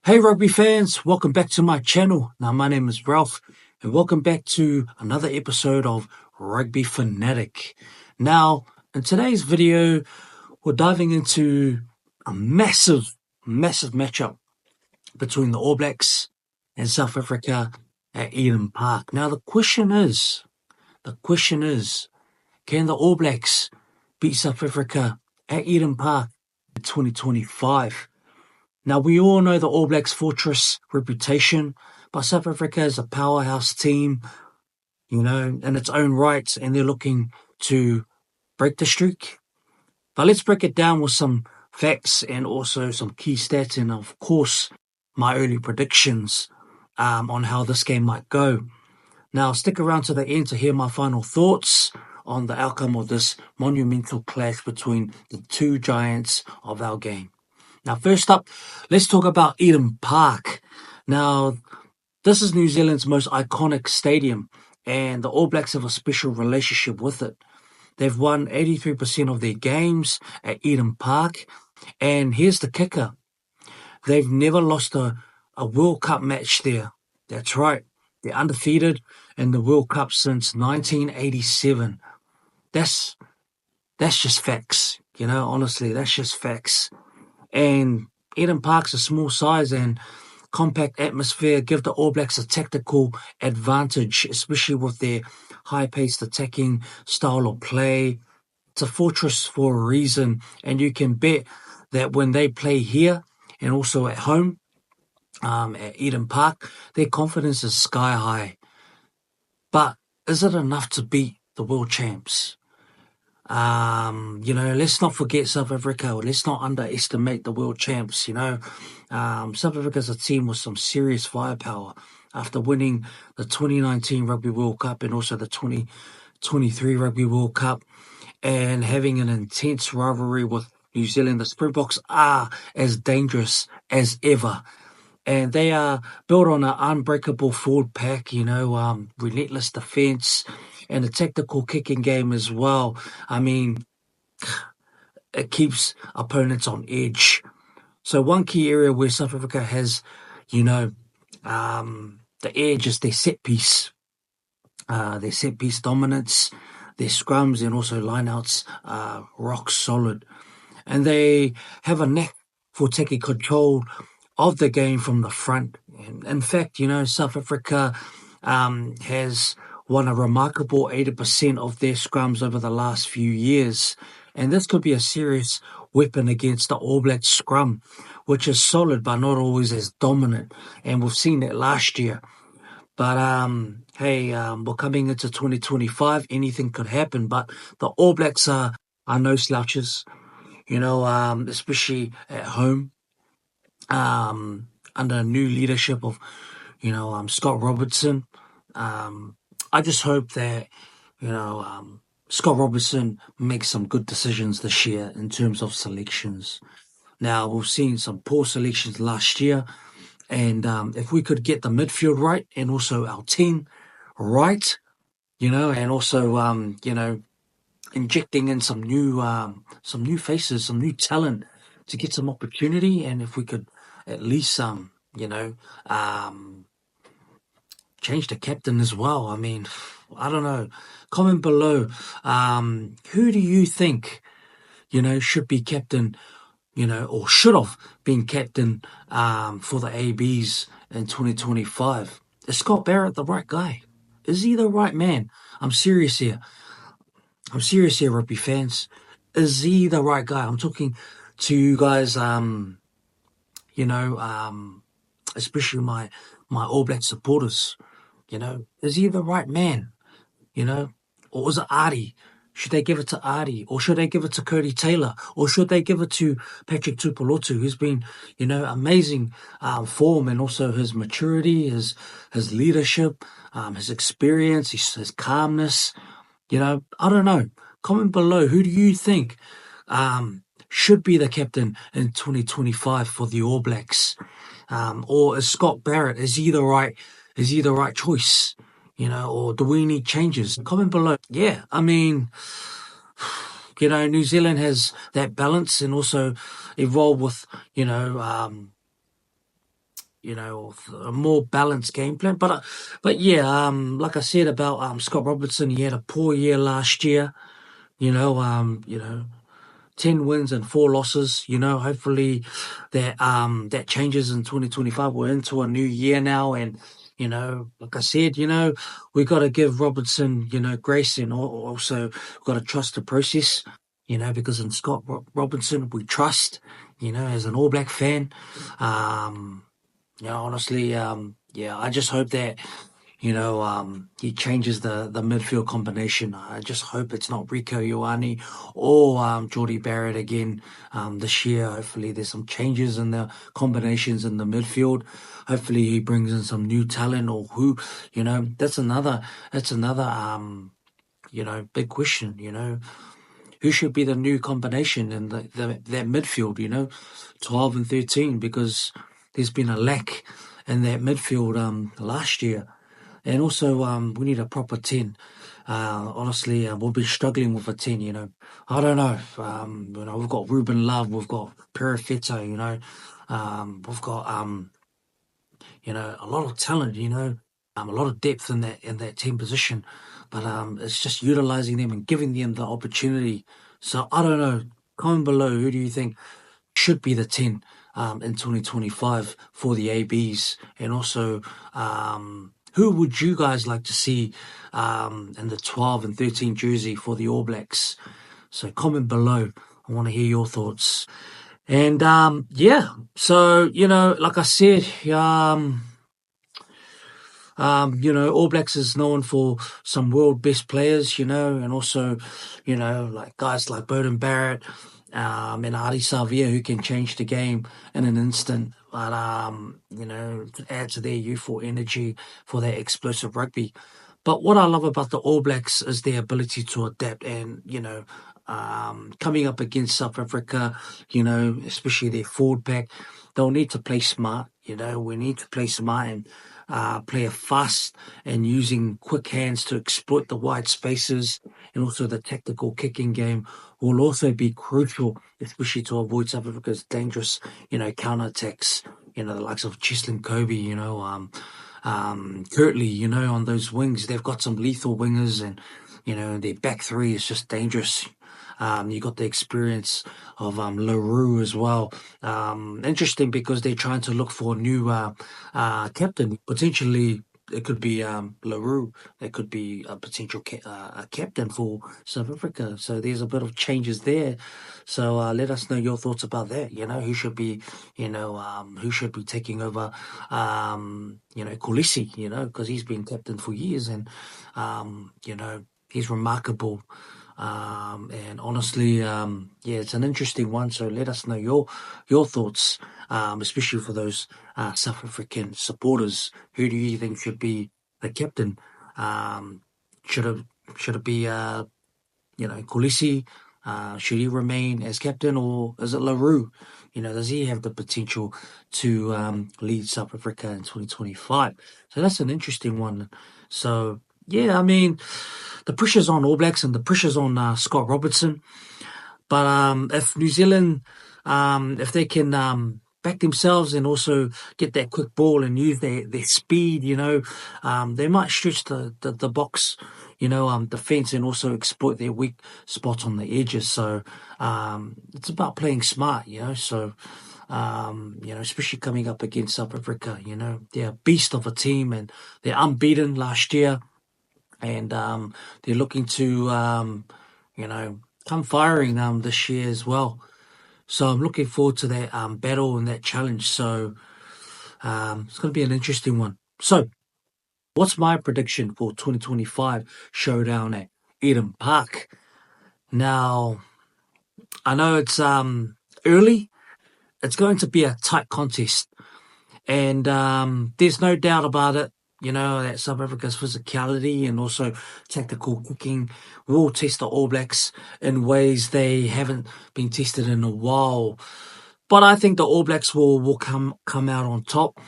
Hey rugby fans, welcome back to my channel. Now my name is Ralph and welcome back to another episode of Rugby Fanatic. Now in today's video we're diving into a massive matchup between the All Blacks and South Africa at Eden Park. Now the question is, can the All Blacks beat South Africa at Eden Park in 2025? Now, we all know the All Blacks' fortress reputation, but South Africa is a powerhouse team, in its own right, and they're looking to break the streak. But let's break it down with some facts and also some key stats, and of course, my early predictions on how this game might go. Now, stick around to the end to hear my final thoughts on the outcome of this monumental clash between the two giants of our game. Now, first up, let's talk about Eden Park. Now, this is New Zealand's most iconic stadium, and the All Blacks have a special relationship with it. They've won 83% of their games at Eden Park, and here's the kicker. They've never lost a World Cup match there. That's right. They're undefeated in the World Cup since 1987. That's just facts, honestly, that's just facts. And Eden Park's a small size and compact atmosphere give the All Blacks a tactical advantage, especially with their high-paced attacking style of play. It's a fortress for a reason, and you can bet that when they play here and also at home at Eden Park, their confidence is sky high. But is it enough to beat the world champs? Let's not forget South Africa. Let's not underestimate the world champs, South Africa's a team with some serious firepower after winning the 2019 Rugby World Cup and also the 2023 Rugby World Cup and having an intense rivalry with New Zealand. The Springboks are as dangerous as ever. And they are built on an unbreakable forward pack, relentless defense and a tactical kicking game as well. I mean, it keeps opponents on edge. So one key area where South Africa has, the edge is their set piece. Their set piece dominance, their scrums and also lineouts are rock solid. And they have a knack for taking control of the game from the front. In fact, South Africa has won a remarkable 80% of their scrums over the last few years. And this could be a serious weapon against the All Blacks scrum, which is solid but not always as dominant. And we've seen that last year. But, we're coming into 2025. Anything could happen. But the All Blacks are no slouches, especially at home. Under new leadership of, Scott Robertson. I just hope that, Scott Robertson makes some good decisions this year in terms of selections. Now, we've seen some poor selections last year. And if we could get the midfield right and also our team right, and also, injecting in some new faces, some new talent to get some opportunity. And if we could at least, change the captain as well. I mean, I don't know. Comment below. Who do you think, should be captain, or should have been captain for the ABs in 2025? Is Scott Barrett the right guy? Is he the right man? I'm serious here, rugby fans. Is he the right guy? I'm talking to you guys, especially my All Black supporters. Is he the right man? Or is it Artie? Should they give it to Artie? Or should they give it to Cody Taylor? Or should they give it to Patrick Tupolotu, who's been, amazing form and also his maturity, his leadership, his experience, his calmness. I don't know. Comment below. Who do you think should be the captain in 2025 for the All Blacks? Or is Scott Barrett, is he the right choice? Or do we need changes? Comment below. Yeah, I mean, New Zealand has that balance and also evolved with, a more balanced game plan. But yeah, like I said about Scott Robertson, he had a poor year last year. 10 wins and 4 losses. Hopefully that changes in 2025. We're into a new year now, and like I said, we got to give Robertson, grace, and also got to trust the process. Because in Scott Robertson we trust. As an All Black fan, honestly, yeah, I just hope that he changes the midfield combination. I just hope it's not Rico Ioane or Geordie Barrett again this year. Hopefully there's some changes in the combinations in the midfield. Hopefully he brings in some new talent, or who, that's another big question. Who should be the new combination in that midfield, 12 and 13, because there's been a lack in that midfield last year. And also, we need a proper 10. Honestly, we've been struggling with a 10, I don't know. We've got Ruben Love, we've got Perifetto, we've got, a lot of talent, a lot of depth in that 10 position. But it's just utilising them and giving them the opportunity. So, I don't know. Comment below, who do you think should be the 10 in 2025 for the ABs? And also, who would you guys like to see in the 12 and 13 jersey for the All Blacks? So comment below. I want to hear your thoughts. And yeah, so, like I said, All Blacks is known for some world best players, and also, like guys like Beauden Barrett, and Adi Savia, who can change the game in an instant. But, to add to their youthful energy for their explosive rugby. But what I love about the All Blacks is their ability to adapt, and, coming up against South Africa, especially their forward pack, they'll need to play smart. We need to play smart and play fast and using quick hands to exploit the wide spaces, and also the tactical kicking game will also be crucial, especially to avoid South Africa's dangerous, counter-attacks, the likes of Cheslin Kobe, Kirtley, on those wings. They've got some lethal wingers, and, their back three is just dangerous. You got the experience of LaRue as well. Interesting because they're trying to look for a new captain. Potentially, it could be LaRue. It could be a potential captain for South Africa. So there's a bit of changes there. So let us know your thoughts about that. Who should be, who should be taking over, Kolisi, because he's been captain for years, and, he's remarkable. And honestly, yeah, it's an interesting one. So let us know your thoughts, especially for those South African supporters. Who do you think should be the captain? Should it be Kolisi? Should he remain as captain, or is it LaRue? Does he have the potential to lead South Africa in 2025? So that's an interesting one. So yeah, I mean, the pressure's on All Blacks and the pressure's on Scott Robertson. But if New Zealand, if they can back themselves and also get that quick ball and use their speed, they might stretch the box, defense, and also exploit their weak spots on the edges. So it's about playing smart, So, especially coming up against South Africa, they're a beast of a team, and they're unbeaten last year. And they're looking to, come firing this year as well. So I'm looking forward to that battle and that challenge. So it's going to be an interesting one. So what's my prediction for 2025 Showdown at Eden Park? Now, I know it's early. It's going to be a tight contest. And there's no doubt about it. That South Africa's physicality and also tactical kicking will test the All Blacks in ways they haven't been tested in a while. But I think the All Blacks will come out on top.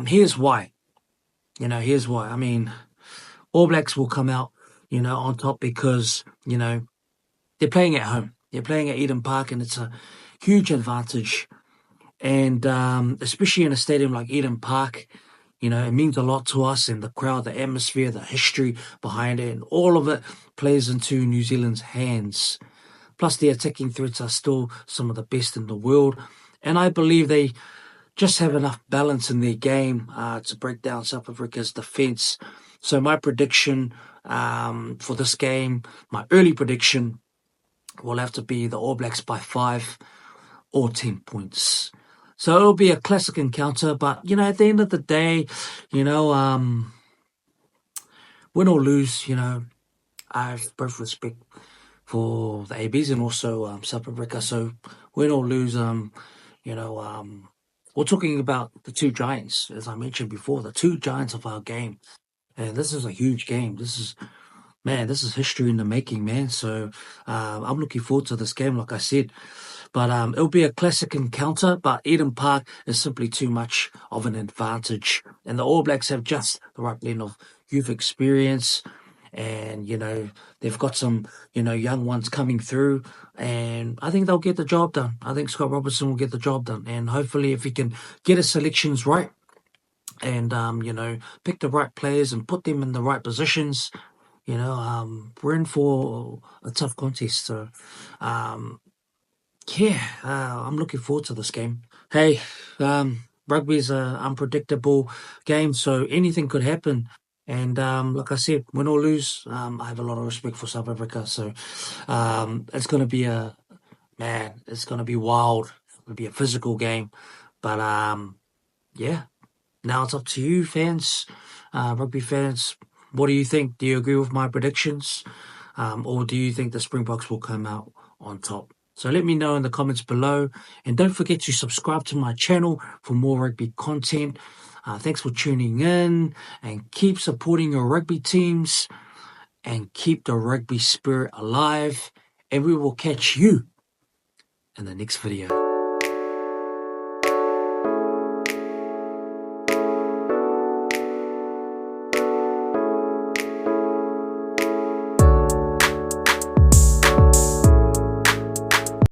Here's why. Here's why. I mean, All Blacks will come out, on top because, they're playing at home. They're playing at Eden Park, and it's a huge advantage. And especially in a stadium like Eden Park, you know, it means a lot to us, and the crowd, the atmosphere, the history behind it, and all of it plays into New Zealand's hands. Plus, the attacking threats are still some of the best in the world. And I believe they just have enough balance in their game to break down South Africa's defence. So my prediction for this game, my early prediction, will have to be the All Blacks by 5 or 10 points. So it'll be a classic encounter, but, you know, at the end of the day, you know, win or lose, you know, I have both respect for the ABs and also South Africa. So win or lose, you know, we're talking about the two giants, as I mentioned before, the two giants of our game. And this is a huge game. This is history in the making, man. So I'm looking forward to this game, like I said. But it'll be a classic encounter, but Eden Park is simply too much of an advantage. And the All Blacks have just the right blend of youth experience. And, you know, they've got some, you know, young ones coming through. And I think they'll get the job done. I think Scott Robertson will get the job done. And hopefully if he can get his selections right and, you know, pick the right players and put them in the right positions, you know, we're in for a tough contest. So, yeah, I'm looking forward to this game. Hey, rugby is an unpredictable game, so anything could happen. And like I said, win or lose, I have a lot of respect for South Africa. So it's going to be it's going to be wild. It'll be a physical game. But yeah, now it's up to you, fans, rugby fans. What do you think? Do you agree with my predictions? Or do you think the Springboks will come out on top? So let me know in the comments below. And don't forget to subscribe to my channel for more rugby content. Thanks for tuning in, and keep supporting your rugby teams and keep the rugby spirit alive. And we will catch you in the next video.